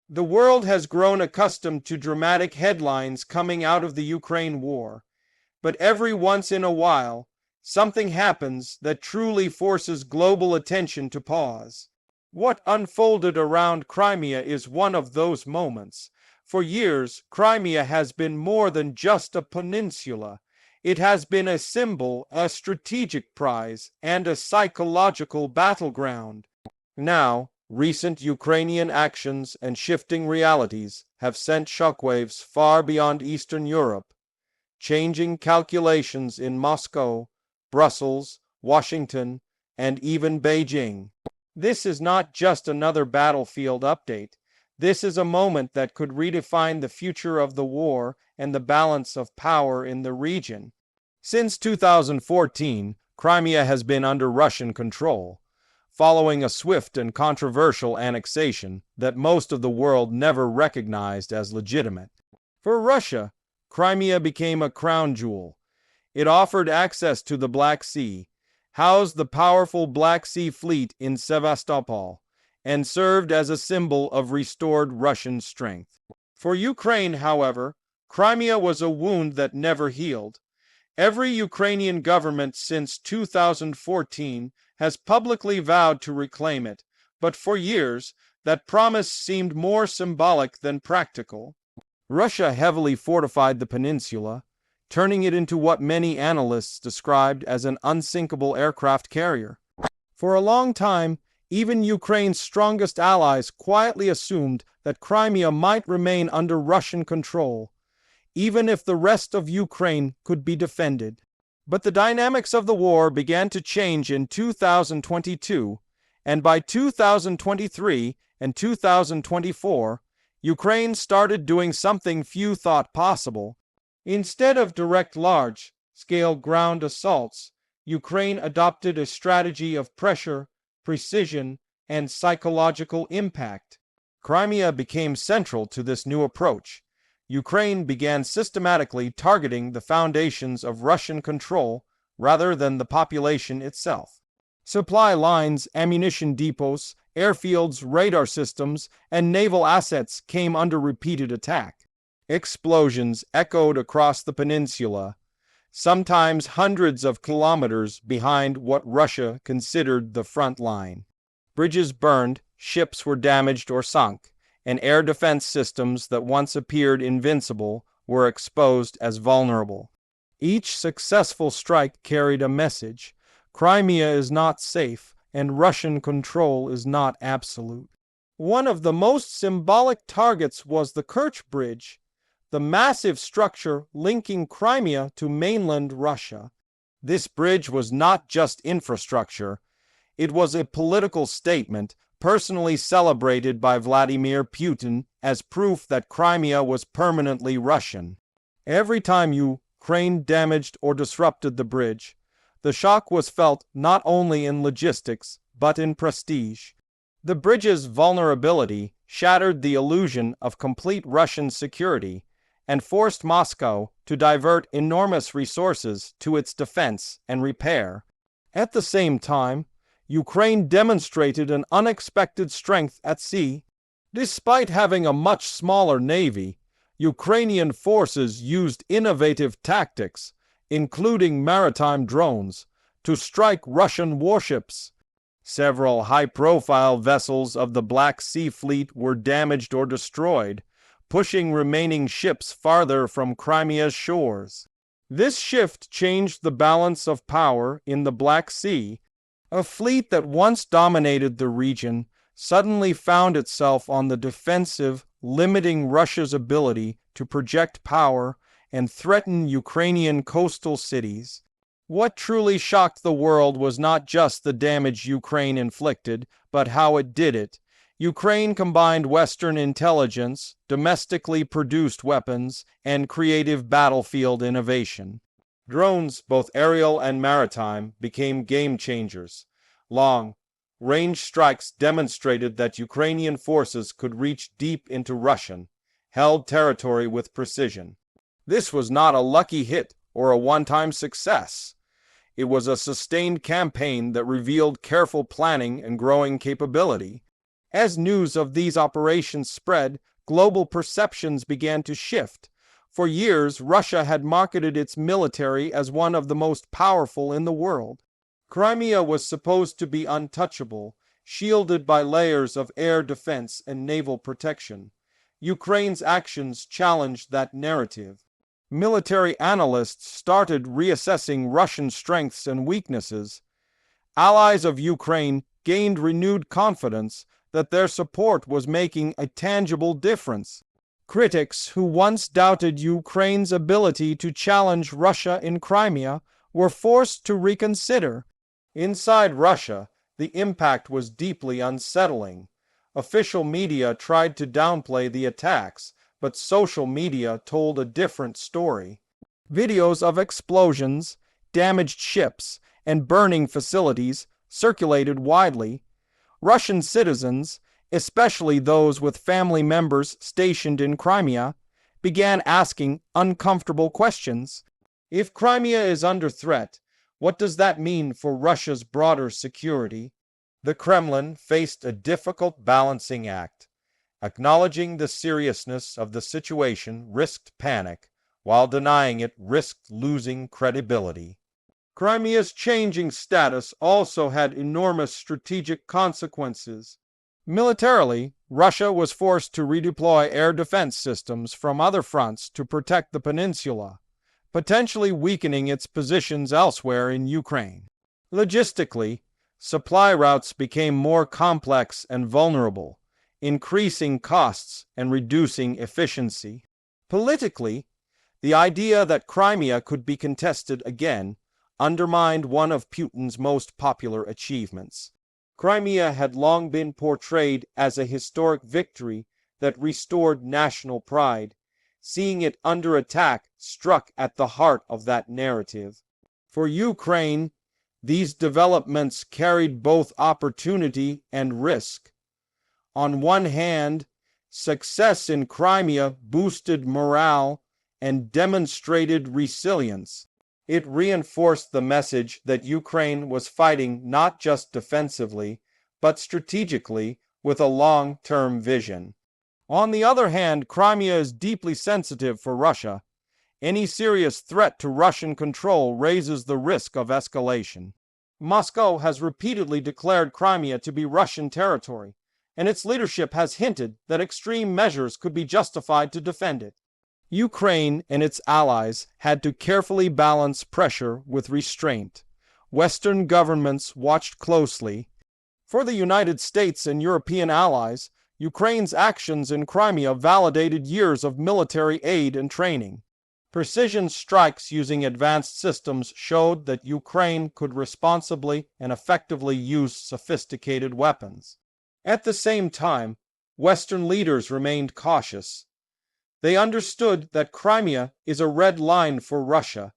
The world has grown accustomed to dramatic headlines coming out of the Ukraine war, but every once in a while, something happens that truly forces global attention to pause. What unfolded around Crimea is one of those moments. For years, Crimea has been more than just a peninsula. It has been a symbol, a strategic prize, and a psychological battleground. Now, recent Ukrainian actions and shifting realities have sent shockwaves far beyond Eastern Europe, changing calculations in Moscow, Brussels, Washington, and even Beijing. This is not just another battlefield update. This is a moment that could redefine the future of the war and the balance of power in the region. Since 2014, Crimea has been under Russian control, following a swift and controversial annexation that most of the world never recognized as legitimate. For Russia, Crimea became a crown jewel. It offered access to the Black Sea, housed the powerful Black Sea Fleet in Sevastopol, and served as a symbol of restored Russian strength. For Ukraine, however, Crimea was a wound that never healed. Every Ukrainian government since 2014 has publicly vowed to reclaim it, but for years, that promise seemed more symbolic than practical. Russia heavily fortified the peninsula, turning it into what many analysts described as an unsinkable aircraft carrier. For a long time, even Ukraine's strongest allies quietly assumed that Crimea might remain under Russian control, even if the rest of Ukraine could be defended. But the dynamics of the war began to change in 2022, and by 2023 and 2024, Ukraine started doing something few thought possible. Instead of direct large-scale ground assaults, Ukraine adopted a strategy of pressure, precision, and psychological impact. Crimea became central to this new approach. Ukraine began systematically targeting the foundations of Russian control rather than the population itself. Supply lines, ammunition depots, airfields, radar systems, and naval assets came under repeated attack. Explosions echoed across the peninsula, sometimes hundreds of kilometers behind what Russia considered the front line. Bridges burned, ships were damaged or sunk, and air defense systems that once appeared invincible were exposed as vulnerable. Each successful strike carried a message: Crimea is not safe, and Russian control is not absolute. One of the most symbolic targets was the Kerch Bridge, the massive structure linking Crimea to mainland Russia. This bridge was not just infrastructure. It was a political statement, personally celebrated by Vladimir Putin as proof that Crimea was permanently Russian. Every time Ukraine damaged or disrupted the bridge, the shock was felt not only in logistics, but in prestige. The bridge's vulnerability shattered the illusion of complete Russian security and forced Moscow to divert enormous resources to its defense and repair. At the same time, Ukraine demonstrated an unexpected strength at sea. Despite having a much smaller navy, Ukrainian forces used innovative tactics, including maritime drones, to strike Russian warships. Several high-profile vessels of the Black Sea Fleet were damaged or destroyed, pushing remaining ships farther from Crimea's shores. This shift changed the balance of power in the Black Sea. A fleet that once dominated the region suddenly found itself on the defensive, limiting Russia's ability to project power and threaten Ukrainian coastal cities. What truly shocked the world was not just the damage Ukraine inflicted, but how it did it. Ukraine combined Western intelligence, domestically produced weapons, and creative battlefield innovation. Drones, both aerial and maritime, became game changers. Long-range strikes demonstrated that Ukrainian forces could reach deep into Russian-held territory with precision. This was not a lucky hit or a one-time success. It was a sustained campaign that revealed careful planning and growing capability. As news of these operations spread, global perceptions began to shift. For years, Russia had marketed its military as one of the most powerful in the world. Crimea was supposed to be untouchable, shielded by layers of air defense and naval protection. Ukraine's actions challenged that narrative. Military analysts started reassessing Russian strengths and weaknesses. Allies of Ukraine gained renewed confidence that their support was making a tangible difference. Critics who once doubted Ukraine's ability to challenge Russia in Crimea were forced to reconsider. Inside Russia, the impact was deeply unsettling. Official media tried to downplay the attacks, but social media told a different story. Videos of explosions, damaged ships, and burning facilities circulated widely. Russian citizens, especially those with family members stationed in Crimea, began asking uncomfortable questions. If Crimea is under threat, what does that mean for Russia's broader security? The Kremlin faced a difficult balancing act. Acknowledging the seriousness of the situation risked panic, while denying it risked losing credibility. Crimea's changing status also had enormous strategic consequences. Militarily, Russia was forced to redeploy air defense systems from other fronts to protect the peninsula, potentially weakening its positions elsewhere in Ukraine. Logistically, supply routes became more complex and vulnerable, increasing costs and reducing efficiency. Politically, the idea that Crimea could be contested again undermined one of Putin's most popular achievements. Crimea had long been portrayed as a historic victory that restored national pride. Seeing it under attack struck at the heart of that narrative. For Ukraine, these developments carried both opportunity and risk. On one hand, success in Crimea boosted morale and demonstrated resilience. It reinforced the message that Ukraine was fighting not just defensively, but strategically with a long-term vision. On the other hand, Crimea is deeply sensitive for Russia. Any serious threat to Russian control raises the risk of escalation. Moscow has repeatedly declared Crimea to be Russian territory, and its leadership has hinted that extreme measures could be justified to defend it. Ukraine and its allies had to carefully balance pressure with restraint. Western governments watched closely. For the United States and European allies, Ukraine's actions in Crimea validated years of military aid and training. Precision strikes using advanced systems showed that Ukraine could responsibly and effectively use sophisticated weapons. At the same time, Western leaders remained cautious. They understood that Crimea is a red line for Russia,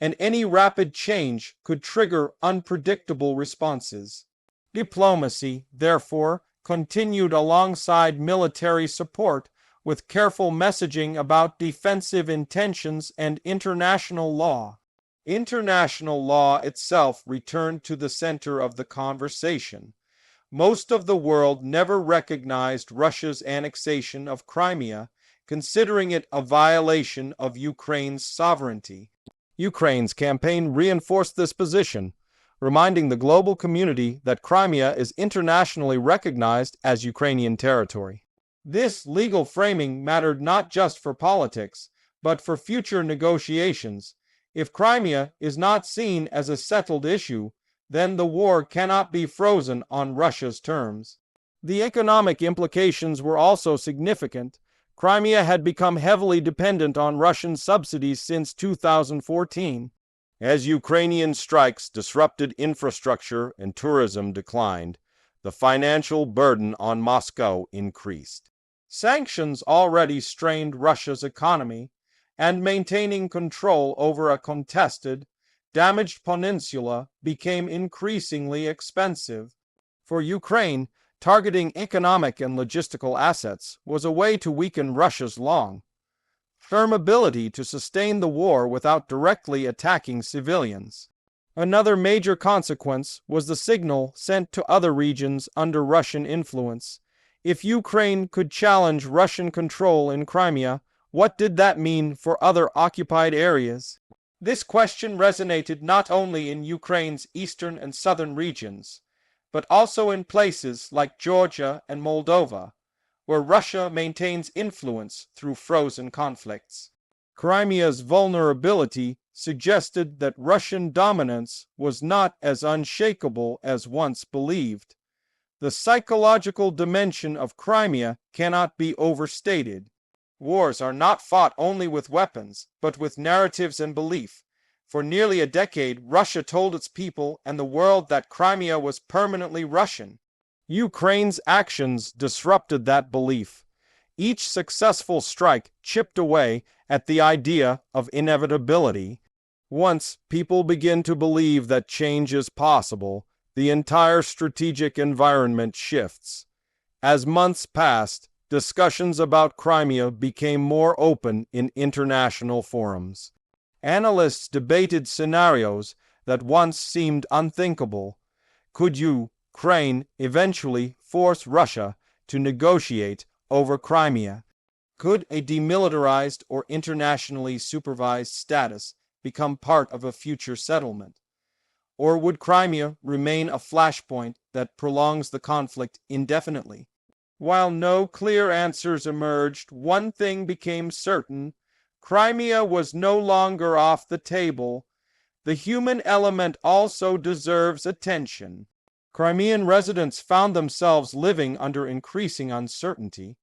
and any rapid change could trigger unpredictable responses. Diplomacy, therefore, continued alongside military support with careful messaging about defensive intentions and international law. International law itself returned to the center of the conversation. Most of the world never recognized Russia's annexation of Crimea, considering it a violation of Ukraine's sovereignty. Ukraine's campaign reinforced this position, reminding the global community that Crimea is internationally recognized as Ukrainian territory. This legal framing mattered not just for politics, but for future negotiations. If Crimea is not seen as a settled issue, then the war cannot be frozen on Russia's terms. The economic implications were also significant. Crimea had become heavily dependent on Russian subsidies since 2014. As Ukrainian strikes disrupted infrastructure and tourism declined, the financial burden on Moscow increased. Sanctions already strained Russia's economy, and maintaining control over a contested, damaged peninsula became increasingly expensive. For Ukraine, targeting economic and logistical assets was a way to weaken Russia's long-term ability to sustain the war without directly attacking civilians. Another major consequence was the signal sent to other regions under Russian influence. If Ukraine could challenge Russian control in Crimea, what did that mean for other occupied areas? This question resonated not only in Ukraine's eastern and southern regions, but also in places like Georgia and Moldova, where Russia maintains influence through frozen conflicts. Crimea's vulnerability suggested that Russian dominance was not as unshakable as once believed. The psychological dimension of Crimea cannot be overstated. Wars are not fought only with weapons, but with narratives and belief. For nearly a decade, Russia told its people and the world that Crimea was permanently Russian. Ukraine's actions disrupted that belief. Each successful strike chipped away at the idea of inevitability. Once people begin to believe that change is possible, the entire strategic environment shifts. As months passed, discussions about Crimea became more open in international forums. Analysts debated scenarios that once seemed unthinkable. Could Ukraine eventually force Russia to negotiate over Crimea? Could a demilitarized or internationally supervised status become part of a future settlement? Or would Crimea remain a flashpoint that prolongs the conflict indefinitely? While no clear answers emerged, one thing became certain: Crimea was no longer off the table. The human element also deserves attention. Crimean residents found themselves living under increasing uncertainty.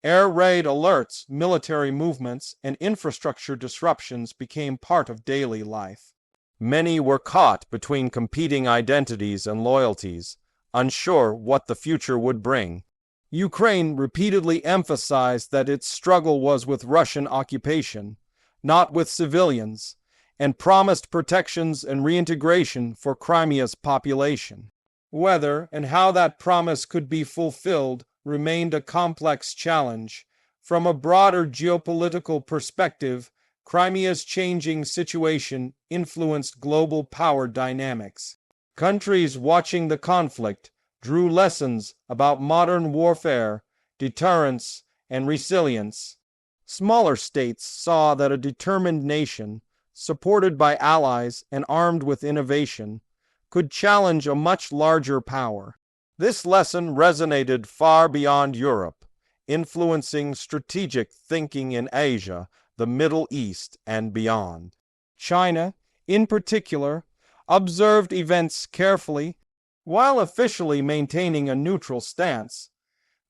Air raid alerts, military movements, and infrastructure disruptions became part of daily life. Many were caught between competing identities and loyalties, unsure what the future would bring. Ukraine repeatedly emphasized that its struggle was with Russian occupation, not with civilians, and promised protections and reintegration for Crimea's population. Whether and how that promise could be fulfilled remained a complex challenge. From a broader geopolitical perspective, Crimea's changing situation influenced global power dynamics. Countries watching the conflict drew lessons about modern warfare, deterrence, and resilience. Smaller states saw that a determined nation, supported by allies and armed with innovation, could challenge a much larger power. This lesson resonated far beyond Europe, influencing strategic thinking in Asia, the Middle East, and beyond. China, in particular, observed events carefully. While officially maintaining a neutral stance,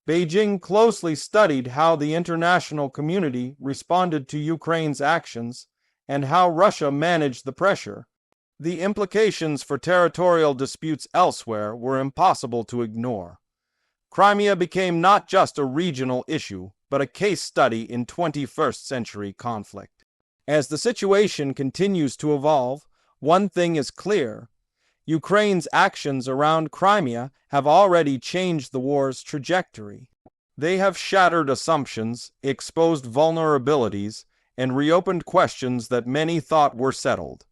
Beijing closely studied how the international community responded to Ukraine's actions and how Russia managed the pressure. The implications for territorial disputes elsewhere were impossible to ignore. Crimea became not just a regional issue, but a case study in 21st century conflict. As the situation continues to evolve, one thing is clear: Ukraine's actions around Crimea have already changed the war's trajectory. They have shattered assumptions, exposed vulnerabilities, and reopened questions that many thought were settled.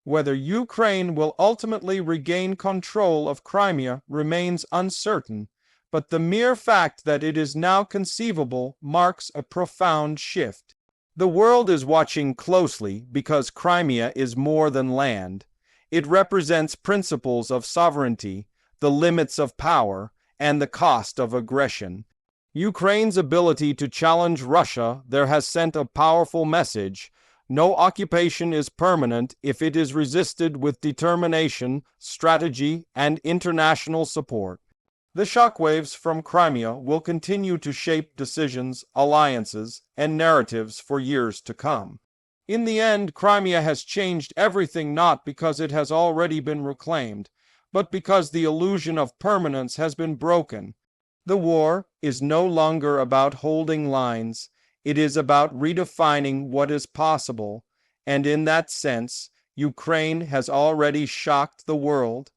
Whether Ukraine will ultimately regain control of Crimea remains uncertain, but the mere fact that it is now conceivable marks a profound shift. The world is watching closely because Crimea is more than land. It represents principles of sovereignty, the limits of power, and the cost of aggression. Ukraine's ability to challenge Russia there has sent a powerful message: no occupation is permanent if it is resisted with determination, strategy, and international support. The shockwaves from Crimea will continue to shape decisions, alliances, and narratives for years to come. In the end, Crimea has changed everything not because it has already been reclaimed, but because the illusion of permanence has been broken. The war is no longer about holding lines. It is about redefining what is possible, and in that sense, Ukraine has already shocked the world